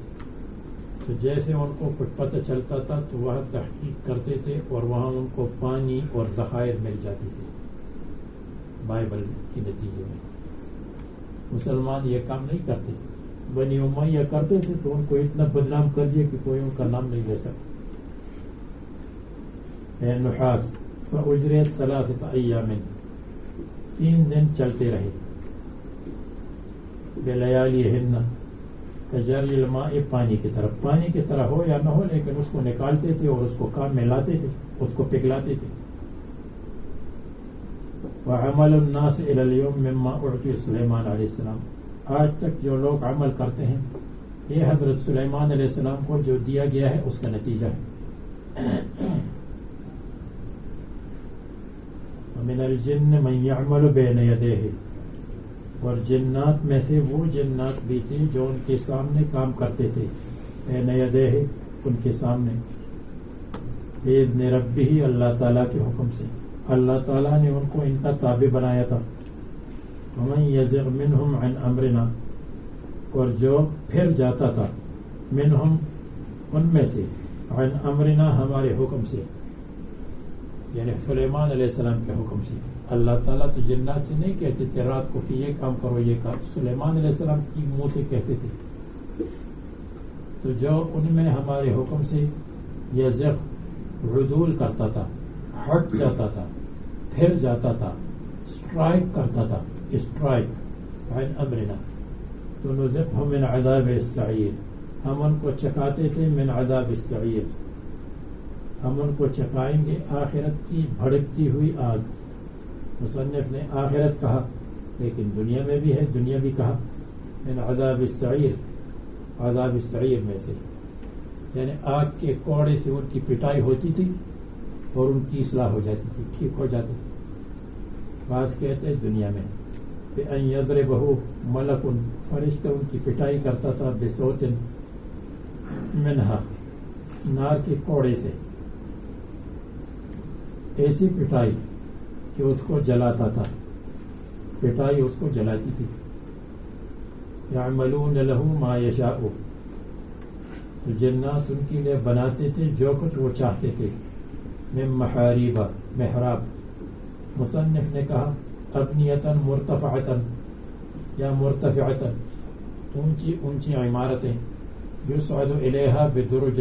تو جیسے ان کو کچھ پتہ چلتا تھا تو وہاں تحقیق کرتے تھے اور وہاں ان کو پانی اور ذخائر مل جاتے تھے بائبل کے نتیجے میں. مسلمان یہ کام نہیں کرتے. بنی امیہ کرتے تھے تو ان کو اتنا بدنام کر دیا کہ کوئی ان کا نام نہیں لے سکتا. نحاس فاجرت 3 ایام 3 دن چلتے رہے. بلیالیہن کجری الماء پانی کی طرح ہو یا نہ ہو لیکن اس کو نکالتے تھے اور اس کو کام میں لاتے تھے، اس کو پگھلاتے تھے. وعمل الناس الى اليوم مما اعطي سلیمان علیہ السلام. آج تک جو لوگ عمل کرتے ہیں یہ حضرت سلیمان علیہ السلام کو جو دیا گیا ہے اس کا نتیجہ ہے. من الجن من يعمل بين يديه اور جنات میں سے وہ جنات بھی تھے جو ان کے سامنے کام کرتے تھے. بين يديه ان کے سامنے، بإذن ربه اللہ تعالیٰ کے حکم سے. اللہ تعالیٰ نے ان کو ان کا تابع بنایا تھا. ومن يزغ منهم عن امرنا اور جو پھر جاتا تھا منہم ان میں سے عن امرنا ہمارے حکم سے، یعنی سلیمان علیہ السلام کے حکم سے. اللہ تعالیٰ تو جنات سے نہیں کہتے تھے رات کو کہ یہ کام کرو یہ کام، سلیمان علیہ السلام کی منہ سے کہتے تھے. تو جو ان میں ہمارے حکم سے یزغ عدول کرتا تھا، ہٹ جاتا تھا، پھر جاتا تھا، اسٹرائک کرتا تھا، اسٹرائک عن امرنا، تو نذقہ من عذاب السعیر، ہم ان کو چکاتے تھے من عذاب السعیر، ہم ان کو چکائیں گے آخرت کی بھڑکتی ہوئی آگ. مصنف نے آخرت کہا لیکن دنیا میں بھی ہے، دنیا بھی کہا. من عذاب السعیر، عذاب السعیر میں سے، یعنی آگ کے کوڑے سے ان کی پٹائی ہوتی تھی اور ان کی اصلاح ہو جاتی تھی، ٹھیک ہو جاتی تھی. بعض کہتے ہیں دنیا میں بأن یضربہ ملک، فرشتہ ان کی پٹائی کرتا تھا بصوت منہا، نار کے کوڑے سے، ایسی پٹائی کہ اس کو جلاتا تھا، پٹائی اس کو جلاتی تھی. یعملون لہ ما یشاء، جنات ان کے لیے بناتے تھے جو کچھ وہ چاہتے تھے. من محاریب، محراب. مصنف نے کہا ابنیتاً مرتفعتاً یا مرتفعتاً، اونچی اونچی عمارتیں. یصعد الیہا بدرج،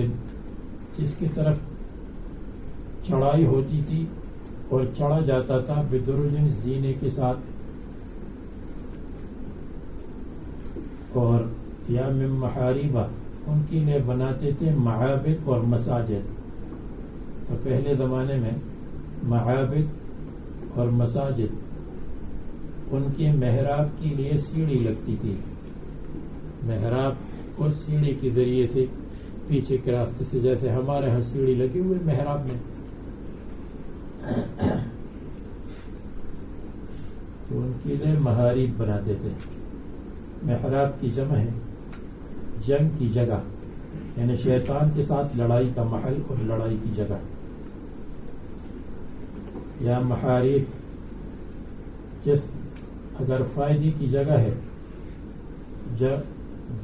جس کی طرف چڑھائی ہوتی تھی اور چڑھا جاتا تھا بدرج، زینے کے ساتھ. اور یا من محاریبہ ان کے لیے بناتے تھے معابد اور مساجد. تو پہلے زمانے میں معابد اور مساجد ان کے محراب کے لیے سیڑھی لگتی تھی. محراب اس سیڑھی کے ذریعے سے پیچھے کے راستے سے جیسے ہمارے ہاں سیڑھی لگی ہوئی محراب میں تو ان کے لیے محاریب بناتے تھے. محراب کی جمع ہے جنگ کی جگہ یعنی شیطان کے ساتھ لڑائی کا محل اور لڑائی کی جگہ. یا محاریب جس اگر فائدے کی جگہ ہے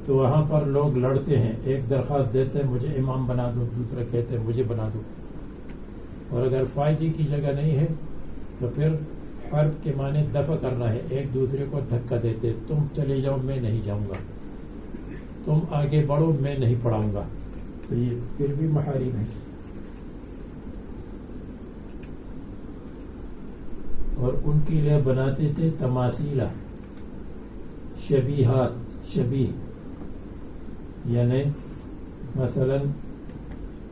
تو وہاں پر لوگ لڑتے ہیں, ایک درخواست دیتے ہیں مجھے امام بنا دو, دوسرا کہتے ہیں مجھے بنا دو. اور اگر فائدے کی جگہ نہیں ہے تو پھر حرب کے معنی دفع کرنا ہے, ایک دوسرے کو دھکا دیتے تم چلے جاؤ میں نہیں جاؤں گا, تم آگے بڑھو میں نہیں پڑھاؤں گا. تو یہ پھر بھی محارم ہے. اور ان کے لیے بناتے تھے تماثیلہ شبیہات, شبیہ یعنی مثلا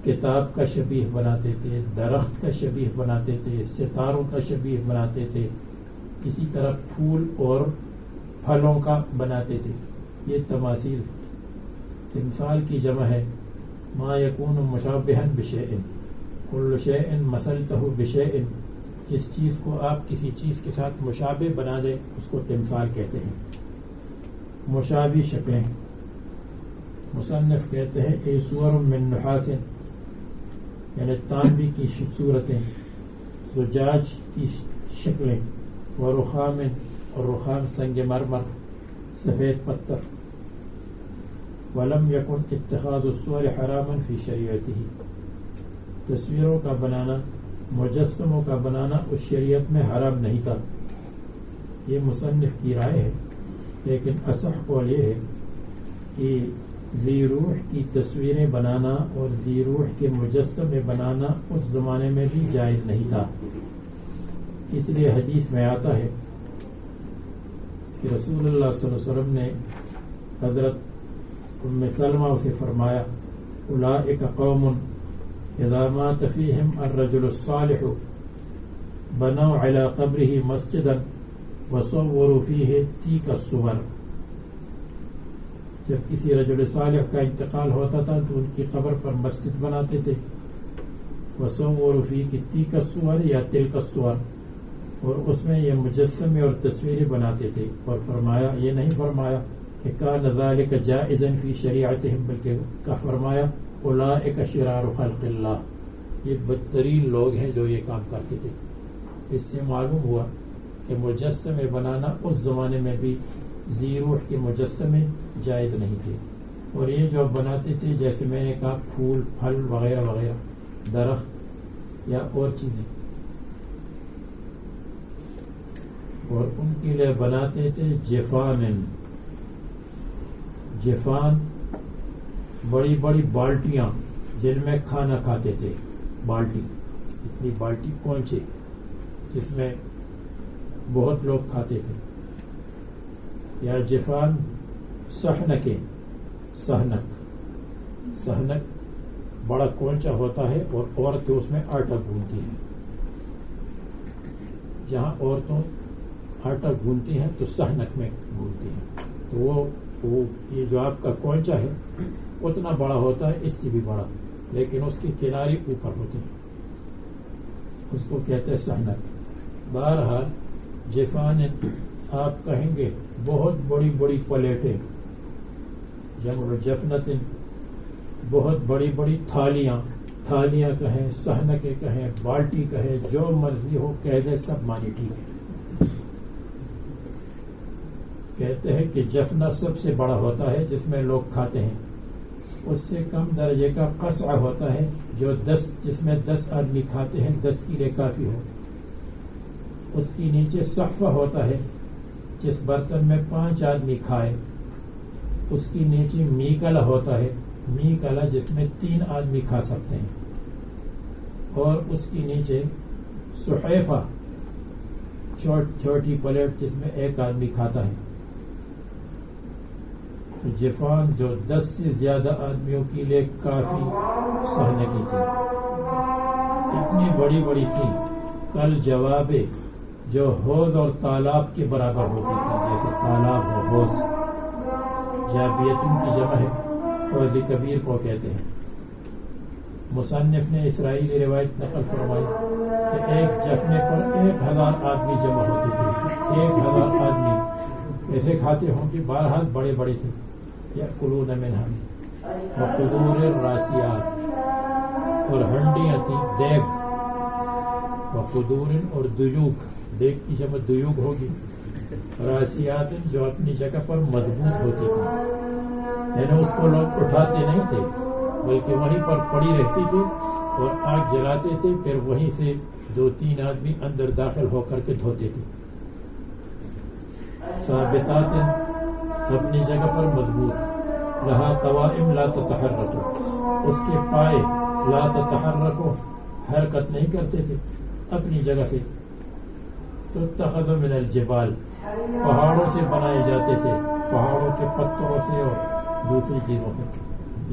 کتاب کا شبیہ بناتے تھے, درخت کا شبیہ بناتے تھے, ستاروں کا شبیہ بناتے تھے, اسی طرح پھول اور پھلوں کا بناتے تھے. یہ تماثیل. تمثال کی جمع ہے ما یکون مشابہا بشیء, کل شیء مثلتہ بشیء, جس چیز کو آپ کسی چیز کے ساتھ مشابہ بنا دیں اس کو تمثال کہتے ہیں. مشابہ شکلیں مصنف کہتے ہیں اے صور من نحاس یعنی تانبی کی صورتیں, زجاج کی شکلیں, ورخام اور رخام سنگ مرمر سفید پتھر. ولم یکن اتخاذ الصور حراما فی شریعتہ, تصویروں کا بنانا مجسموں کا بنانا اس شریعت میں حرام نہیں تھا. یہ مصنف کی رائے ہے, لیکن اصح قول یہ ہے کہ ذی روح کی تصویریں بنانا اور ذی روح کے مجسمے بنانا اس زمانے میں بھی جائز نہیں تھا. اس لیے حدیث میں آتا ہے کہ رسول اللہ صلی اللہ علیہ وسلم نے حضرت ام سلمہ سے فرمایا اولئک قوم اذا مات فیہم الرجل الصالح بنوا علی قبرہ مسجدا وصوروا فیہ تیک الصور. جب کسی رجل صالح کا انتقال ہوتا تھا تو ان کی قبر پر مسجد بناتے تھے, وصوروا فیہ تیک الصور یا تلک الصور, اور اس میں یہ مجسمے اور تصویریں بناتے تھے. اور فرمایا, یہ نہیں فرمایا کہ کان ذلک جائزا فی شریعتہم, بلکہ کا فرمایا اولئک شرار خلق اللہ, یہ بدترین لوگ ہیں جو یہ کام کرتے تھے. اس سے معلوم ہوا کہ مجسمے بنانا اس زمانے میں بھی ذی روح کے مجسمے جائز نہیں تھے. اور یہ جو بناتے تھے جیسے میں نے کہا پھول پھل وغیرہ وغیرہ, درخت یا اور چیزیں, اور ان کے لیے بناتے تھے جفان. جفان بڑی بڑی بالٹیاں جن میں کھانا کھاتے تھے. بالٹی, اتنی بالٹی پہنچے جس میں بہت لوگ کھاتے تھے. یا جفان سحنکیں, سحنک بڑا کونچا ہوتا ہے اور عورتیں اس میں آٹا گھونتی ہیں. جہاں عورتوں آٹا گھونتی ہیں تو سحنک میں گھونتی ہیں. تو وہ یہ جو آپ کا کونچا ہے اتنا بڑا ہوتا ہے, اس سے بھی بڑا, لیکن اس کی کنارے اوپر ہوتی ہیں, اس کو کہتے ہیں سحنک. بہرحال جفان آپ کہیں گے بہت بڑی بڑی پلیٹیں, جمع جفنت, بہت بڑی بڑی تھالیاں کہیں, سحنکیں کہیں, بالٹی کہیں, جو مرضی ہو کہہ دے, سب مانی ٹھیک ہے. کہتے ہیں کہ جفنا سب سے بڑا ہوتا ہے جس میں لوگ کھاتے ہیں. اس سے کم درجے کا قصع ہوتا ہے جس میں 10 آدمی کھاتے ہیں, 10 کے لیے کافی ہو. اس کی نیچے صحفہ ہوتا ہے جس برتن میں 5 آدمی کھائے. اس کی نیچے میکلا ہوتا ہے, میکلا جس میں 3 آدمی کھا سکتے ہیں. اور اس کی نیچے صحیفہ, چھوٹی پلیٹ جس میں 1 آدمی کھاتا ہے. جفان جو 10 سے زیادہ آدمیوں کے لیے کافی سہنے کی تھی، اتنی بڑی بڑی تھی، کل جواب جو حوض اور تالاب کے برابر ہوتی تھی، جیسے تالاب و حوض، جابیتن کی جمع ہے، حوض کبیر کو کہتے ہیں۔ مصنف نے اسرائیلی روایت نقل فرمائی کہ ایک جفنے پر 1000 آدمی جمع ہوتے تھے، 1000 آدمی ایسے کھاتے ہوں کہ بہرحال بڑے بڑے تھے۔ یأکلون منها وقدور الراسیات، اور ہنڈیاں تھیں دیگ، وقدور اور دیوگ، دیگ کی جمع دیوگ ہوگی، راسیات جو اپنی جگہ پر مضبوط ہوتی تھی، یعنی اس کو لوگ اٹھاتے نہیں تھے بلکہ وہیں پر پڑی رہتی تھی اور آگ جلاتے تھے، پھر وہیں سے 2-3 آدمی اندر داخل ہو کر کے دھوتے تھے۔ ثابتات اپنی جگہ پر مضبوط، لہا قوائم لا تتحرک، اس کے پائے لا تتحرک حرکت نہیں کرتے تھے اپنی جگہ سے۔ تتخذ من الجبال، پہاڑوں سے بنائے جاتے تھے، پہاڑوں کے پتھروں سے اور دوسری چیزوں سے۔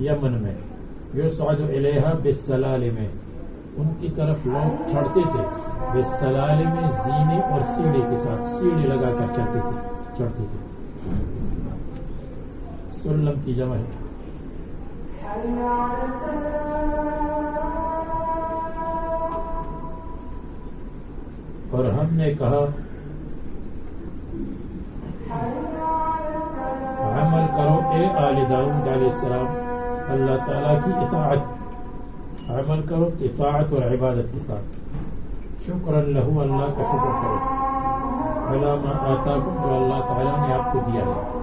یمن میں یصعد الیہا بالسلالم، ان کی طرف لوگ چڑھتے تھے، بالسلالم زینے اور سیڑھی کے ساتھ، سیڑھی لگا کر چڑھتے تھے۔ سلم کی جمع ہے۔ اور ہم نے کہا عمل کرو اے آل داؤد علیہ السلام اللہ تعالیٰ کی اطاعت، عمل کرو اطاعت اور عبادت کے ساتھ، شکراً لہو اللہ کا شکر کرو، علی ما آتاکم جو اللہ تعالیٰ نے آپ کو دیا ہے۔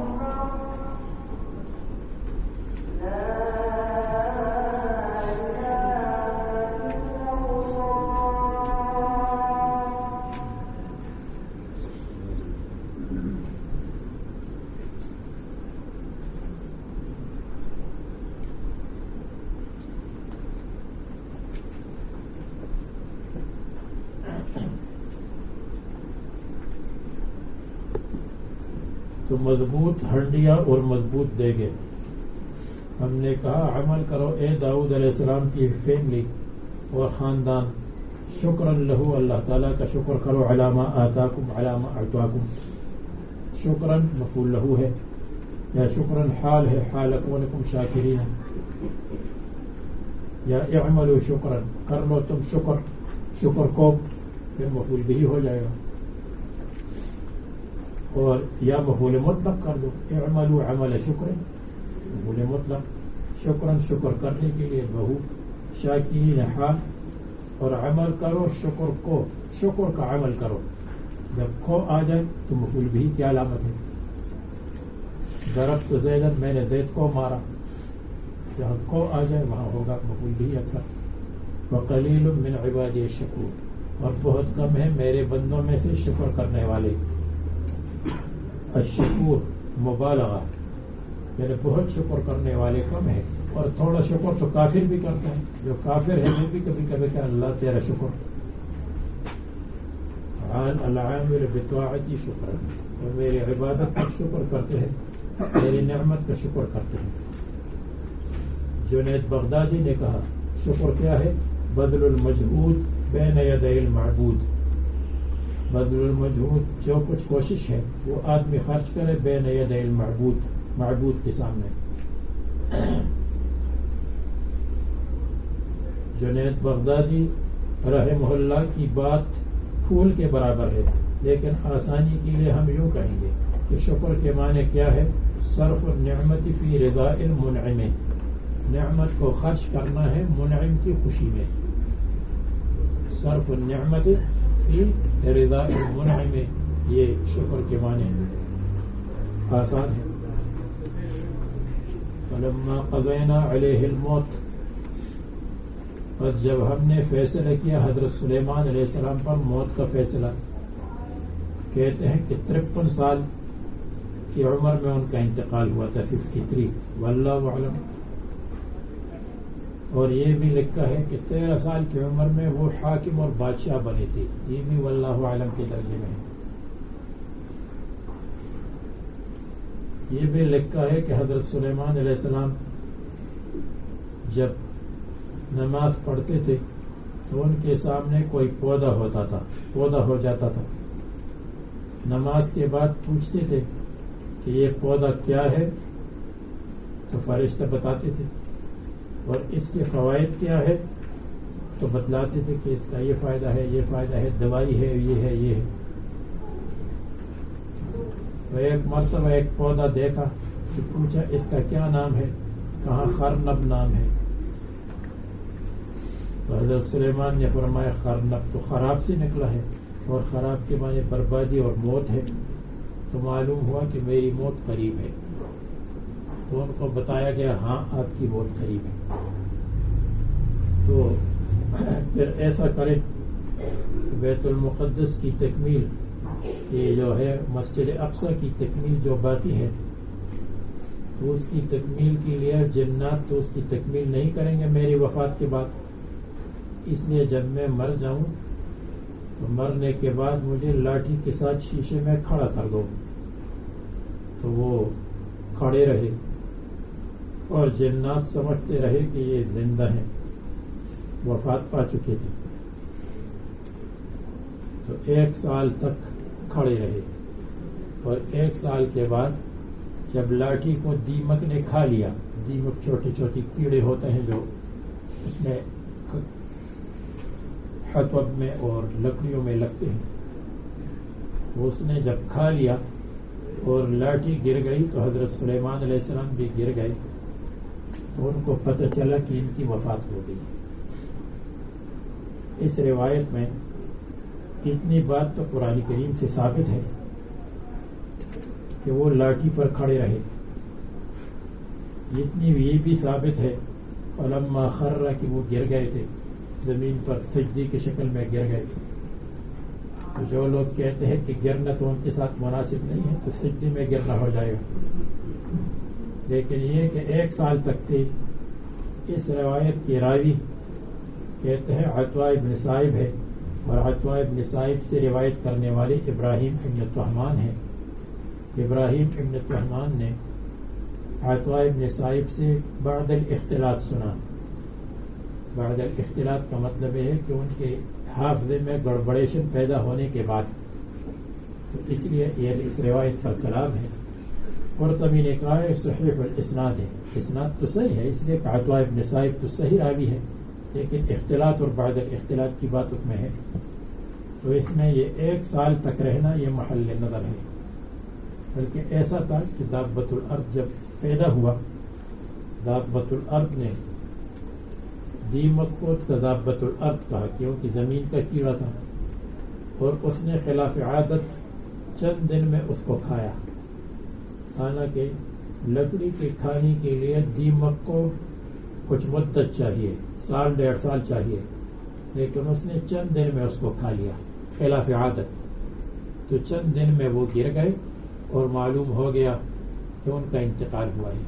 تو مضبوط ہنڈیاں اور مضبوط دیگے۔ ہم نے کہا عمل کرو اے داؤد علیہ السلام کی فیملی اور خاندان، شکراً لہو اللہ تعالیٰ کا شکر کرو، علی ما آتاکم علی ما اعطاکم، شکراً مفعول لہو ہے یا شکراً حال ہے، حال کونکم شاکرین، یا اعملوا شکراً، کر لو تم شکر کو، پھر مفعول بھی ہو جائے گا، اور یا مفعول مطلق کر دو، اعملوا عمل شکر، مفعول مطلق، شکراً شکر کرنے کے لیے بہو، شاکرین حال، اور عمل کرو شکر کو، شکر کا عمل کرو، جب کو آ جائے تو مفعول بھی کی علامت ہے۔ ضربت زیدن، میں نے زید کو مارا، جہاں کو آ جائے وہاں ہوگا مفعول بھی اکثر۔ وقلیل من عبادی الشکور، اور بہت کم ہے میرے بندوں میں سے شکر کرنے والے۔ الشکور مبالغہ، یعنی بہت شکر کرنے والے کم ہے، اور تھوڑا شکر تو کافر بھی کرتا ہے، جو کافر ہے وہ بھی کبھی کبھی کہ اللہ تیرا شکر، العامل بطاعتی شکر، اور میری عبادت پر شکر کرتے ہیں، میری نعمت کا شکر کرتے ہیں۔ جنید بغدادی نے کہا شکر کیا ہے؟ بذل المجہود بین یدی المعبود، بذل المجہود جو کچھ کوشش ہے وہ آدمی خرچ کرے بین یدی المعبود، معبود کے سامنے۔ جنید بغدادی رحمہ اللہ کی بات پھول کے برابر ہے، لیکن آسانی کے لیے ہم یوں کہیں گے کہ شکر کے معنی کیا ہے؟ صرف النعمت فی رضاء المنعم، نعمت کو خرچ کرنا ہے منعم کی خوشی میں، صرف النعمت فی رضاء المنعم، یہ شکر کے معنی آسان ہے۔ فلما قضینا علیہ الموت، بس جب ہم نے فیصلہ کیا حضرت سلیمان علیہ السلام پر موت کا فیصلہ، کہتے ہیں کہ 53 سال کی عمر میں ان کا انتقال ہوا تھا، 53، واللہ اعلم۔ اور یہ بھی لکھا ہے کہ 13 سال کی عمر میں وہ حاکم اور بادشاہ بنے تھے، یہ بھی واللہ اعلم کے درجے میں ہے۔ یہ بھی لکھا ہے کہ حضرت سلیمان علیہ السلام جب نماز پڑھتے تھے تو ان کے سامنے کوئی پودا ہو جاتا تھا. نماز کے بعد پوچھتے تھے کہ یہ پودا کیا ہے تو فرشتہ بتاتے تھے, اور اس کے فوائد کیا ہے تو بتلاتے تھے کہ اس کا یہ فائدہ ہے, یہ فائدہ ہے, دوائی ہے, یہ ہے, یہ ہے. تو ایک مرتبہ ایک پودا دیکھا تو پوچھا اس کا کیا نام ہے, کہاں خرنب نام ہے. تو حضرت سلیمان نے فرمایا خرنب تو خراب سے نکلا ہے, اور خراب کے معنی بربادی اور موت ہے. تو معلوم ہوا کہ میری موت قریب ہے. تو ان کو بتایا گیا ہاں آپ کی موت قریب ہے. تو پھر ایسا کرے بیت المقدس کی تکمیل, یہ جو ہے مسجد اقصی کی تکمیل جو باقی ہے, تو اس کی تکمیل کے لیے جنات تو اس کی تکمیل نہیں کریں گے میری وفات کے بعد. اس لیے جب میں مر جاؤں تو مرنے کے بعد مجھے لاٹھی کے ساتھ شیشے میں کھڑا کر دو. تو وہ کھڑے رہے اور جنات سمجھتے رہے کہ یہ زندہ ہیں, وفات پا چکے تھے. تو 1 سال تک کھڑے رہے, اور 1 سال کے بعد جب لاٹھی کو دیمک نے کھا لیا, دیمک چھوٹی چھوٹی کیڑے ہوتے ہیں جو اس میں حطب میں اور لکڑیوں میں لگتے ہیں, اس نے جب کھا لیا اور لاٹھی گر گئی تو حضرت سلیمان علیہ السلام بھی گر گئے. تو ان کو پتہ چلا کہ ان کی وفات ہو گئی. اس روایت میں اتنی بات تو قرآن کریم سے ثابت ہے کہ وہ لاٹھی پر کھڑے رہے. اتنی یہ بھی ثابت ہے فلما خر کہ وہ گر گئے تھے, زمین پر سجدی کی شکل میں گر گئے. تو جو لوگ کہتے ہیں کہ گرنا تو ان کے ساتھ مناسب نہیں ہے, تو سجدی میں گرنا ہو جائے گا. لیکن یہ کہ 1 سال تک تھے. اس روایت کی راوی کہتے ہیں عطا ابن صائب ہے, اور عطا ابن صائب سے روایت کرنے والے ابراہیم ابن طہمان ہیں. ابراہیم ابن طہمان نے عطا ابن صائب سے بعد الاختلاط سنا. بعد الاختلاط کا مطلب ہے کہ ان کے حافظے میں گڑبڑیشن پیدا ہونے کے بعد. تو اس لیے یہ اس روایت کا کلام ہے. قرطبی نے کہا ہے صحیح الاسناد ہے, اسناد تو صحیح ہے, اس لیے کہ عطا ابن صائب تو صحیح راوی ہے, لیکن اختلاط اور بعد الاختلاط کی بات اس میں ہے. تو اس میں یہ 1 سال تک رہنا یہ محل نظر ہے. بلکہ ایسا تھا کہ دابۃ الارض جب پیدا ہوا, دابۃ الارض نے دیمک کو دابۃ الارض کہا کیونکہ زمین کا کیڑا تھا, اور اس نے خلاف عادت چند دن میں اس کو کھایا. حالانکہ لکڑی کے کھانے کے لیے دیمک کو کچھ مدت چاہیے, 1 سال 1.5 سال چاہیے, لیکن اس نے چند دن میں اس کو کھا لیا خلاف عادت. تو چند دن میں وہ گر گئے اور معلوم ہو گیا کہ ان کا انتقال ہوا ہے.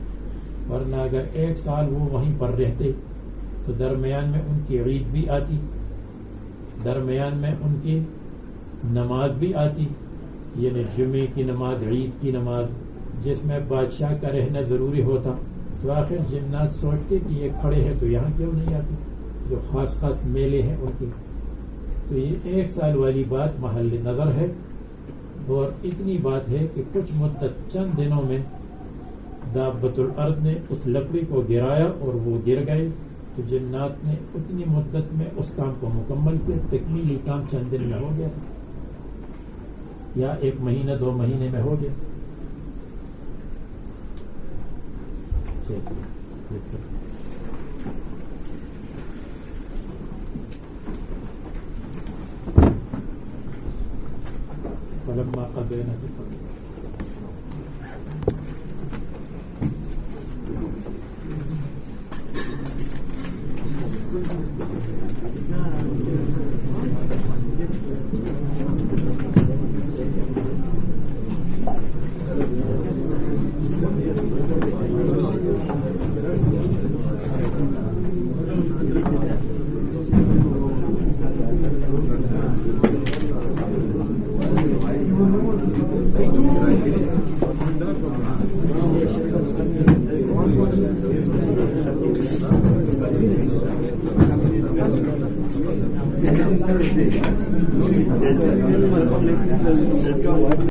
ورنہ اگر 1 سال وہ وہیں پر رہتے تو درمیان میں ان کی عید بھی آتی, درمیان میں ان کی نماز بھی آتی, یعنی جمعے کی نماز, عید کی نماز, جس میں بادشاہ کا رہنا ضروری ہوتا. تو آخر جنات سوچتے کہ یہ کھڑے ہیں تو یہاں کیوں نہیں آتے, جو خاص خاص میلے ہیں ان کی. تو یہ 1 سال والی بات محل نظر ہے. اور اتنی بات ہے کہ کچھ مدت چند دنوں میں دابۃ الارض نے اس لکڑی کو گرایا اور وہ گر گئے. تو جنات نے اتنی مدت میں اس کام کو مکمل کیا. تکمیلی کام چند دن میں ہو گیا, یا 1 مہینہ 2 مہینے میں ہو گیا. فلما قضينا Let's go.